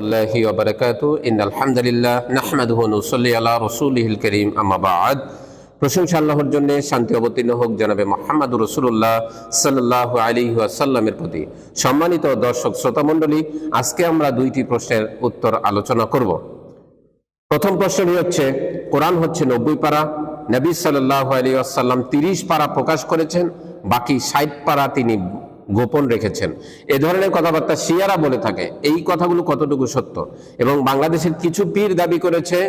আল্লাহি ওয়া বারাকাতুহু ইন্নাল হামদুলিল্লাহ নাহমাদুহু ওয়া নুসাল্লি আলা রাসূলিহিল কারীম আম্মা বা'দ। প্রশংসা আল্লাহর জন্য, শান্তি অবতীর্ণ হোক জনাবে মুহাম্মদুর রাসূলুল্লাহ সাল্লাল্লাহু আলাইহি ওয়াসাল্লামের প্রতি। সম্মানিত দর্শক শ্রোতা মণ্ডলী, আজকে আমরা দুইটি প্রশ্নের উত্তর আলোচনা করব। প্রথম প্রশ্নটি হচ্ছে, কোরআন হচ্ছে 90 পারা, নবী সাল্লাল্লাহু আলাইহি ওয়াসাল্লাম 30 পারা প্রকাশ করেছেন, বাকি 60 পারা তিনি গোপন রেখেছেন। এ ধরনের কথাবার্তা শিয়ারা বলে থাকে। এই কথাগুলো কতটুকু সত্য? এবং বাংলাদেশের কিছু পীর দাবি করেছে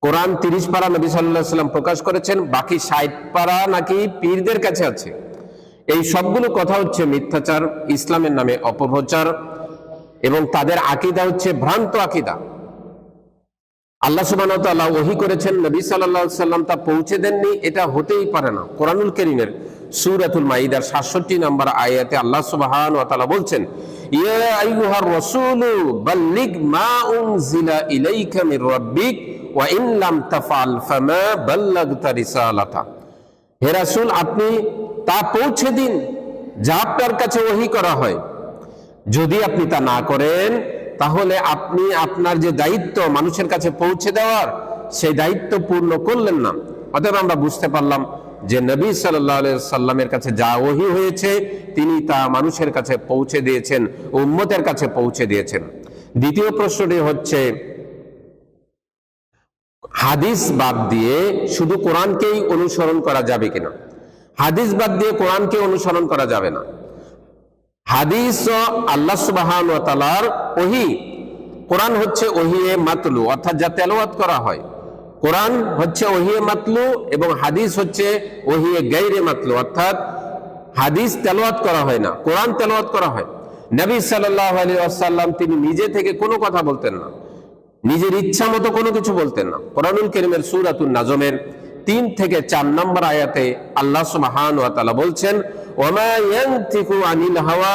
কোরআন 30 পারা নবী সাল্লাল্লাহু আলাইহি ওয়াসাল্লাম প্রকাশ করেছেন, বাকি 60 পারা নাকি পীরদের কাছে আছে। এই সবগুলো কথা হচ্ছে মিথ্যাচার, ইসলামের নামে অপপ্রচার, এবং তাদের আকীদা হচ্ছে ভ্রান্ত আকীদা। আল্লাহ সুবহানাহু ওয়া তাআলা ওহী করেছেন, নবী সাল্লাল্লাহু আলাইহি ওয়াসাল্লাম তা পৌঁছে দেননি, এটা হতেই পারে না। কোরআনুল কারীমের সূরাতুল মাইদার 67 নম্বর আয়াতে আল্লাহ সুবহানাহু ওয়া তাআলা বলছেন, ইয়া আইয়ুহার রাসূলু বাল্লিগ মা উনজিলা ইলাইকা মির রাব্বিক ওয়া ইন লাম তাফআল ফামা বাল্লাগতা রিসালাতা। হে রাসূল, আপনি তা পৌঁছে দিন যা আপনার কাছে ওহী করা হয়। যদি আপনি তা না করেন, তাহলে আপনি আপনার যে দায়িত্ব মানুষের কাছে পৌঁছে দেওয়ার, সেই দায়িত্ব পূর্ণ করলেন না। অতএব আমরা বুঝতে পারলাম যে নবী সাল্লাল্লাহু আলাইহি ওয়াসাল্লামের কাছে যা ওহী হয়েছে তিনি তা মানুষের কাছে পৌঁছে দিয়েছেন, উম্মতের কাছে পৌঁছে দিয়েছেন। দ্বিতীয় প্রশ্নটি হচ্ছে, হাদিস বাদ দিয়ে শুধু কোরআনকেই অনুসরণ করা যাবে কিনা? হাদিস বাদ দিয়ে কোরআনকে অনুসরণ করা যাবে না। হাদিস আল্লাহ সুবহানাহু ওয়া তাআলার ওহী। কোরআন হচ্ছে ওহিয়ে মাতলু, অর্থাৎ যা তেলাওয়াত করা হয়। কোরআন হচ্ছে ওহিয়ে মাতলু এবং হাদিস হচ্ছে ওহিয়ে গায়রে মাতলু, অর্থাৎ হাদিস তেলাওয়াত করা হয় না, কোরআন তেলাওয়াত করা হয়। নবী সাল্লাল্লাহু আলাইহি ওয়াসাল্লাম তিনি নিজে থেকে কোনো কথা বলতেন না, নিজের ইচ্ছা মতো কোনো কিছু বলতেন না। কোরআনুল কারীমের সূরাতুন নাজমের 3 থেকে 4 নম্বর আয়াতে আল্লাহ সুবহানাহু ওয়া তাআলা বলছেন, ওয়ামা ইয়ানতিকু আনিল হাওয়া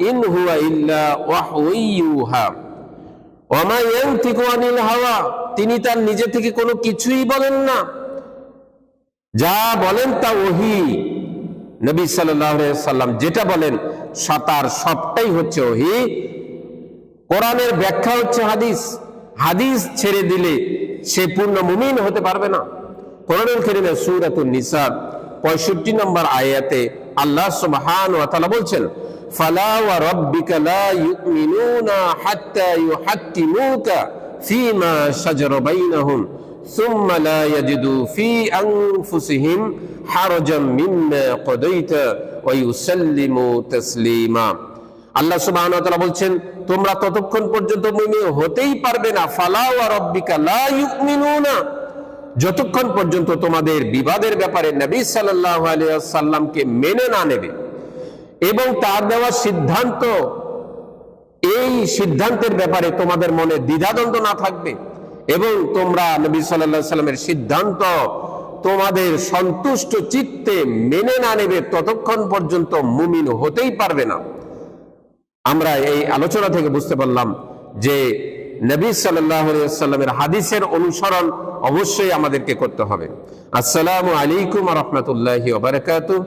ইন হুয়া ইল্লা ওয়াহয়ুন ইউহা। ওয়ামা ইয়ানতিকু আনিল হাওয়া, তিনি তার নিজে থেকে কোনো কিছুই বলেন না, যা বলেন তা ওহী। নবী সাল্লাল্লাহু আলাইহি ওয়াসাল্লাম যেটা বলেন তার সবটাই হচ্ছে ওহী। কোরআনের ব্যাখ্যা হচ্ছে হাদিস। হাদিস ছেড়ে দিলে সে পূর্ণ মুমিন হতে পারবে না। কোরআনুল কারীমের সূরাতুন নিসা 65 নম্বর আয়াতে আল্লাহ সুবহানাহু ওয়া তাআলা বলছেন, ফালা ওয়া রাব্বিকা লা ইউমিনুনা হাত্তা ইউহাক্কিমুকা ফীমা শাজারা বাইনাহুম সুম্মা লা ইয়াজিদু ফী আনফুসিহিম হারাজাম মিম্মা কাদাইতা ওয়া ইউসাল্লিমু তাসলিমা। আল্লাহ সুবহানাহু ওয়া তাআলা বলছেন, তোমরা ততক্ষণ পর্যন্ত মুমিন হতেই পারবে না, ফালা ওয়া রাব্বিকা লা ইউমিনুনা, যতক্ষণ পর্যন্ত তোমাদের বিবাদের ব্যাপারে নবী সাল্লাল্লাহু আলাইহি ওয়াসাল্লামকে মেনে না নেবে এবং তার দেওয়া সিদ্ধান্ত, এই সিদ্ধান্তের ব্যাপারে তোমাদের মনে দ্বিধাদ্বন্দ্ব না থাকবে এবং তোমরা নবী সাল্লাল্লাহু আলাইহি ওয়াসাল্লামের সিদ্ধান্ত তোমাদের সন্তুষ্ট চিত্তে মেনে না নেবে, ততক্ষণ পর্যন্ত মুমিন হতেই পারবে না। আমরা এই আলোচনা থেকে বুঝতে পারলাম যে নবী সাল্লাল্লাহু আলাইহি ওয়াসাল্লামের হাদিসের অনুসরণ অবশ্যই আমাদেরকে করতে হবে। আসসালামু আলাইকুম ওয়া রাহমাতুল্লাহি ওয়া বারাকাতুহু।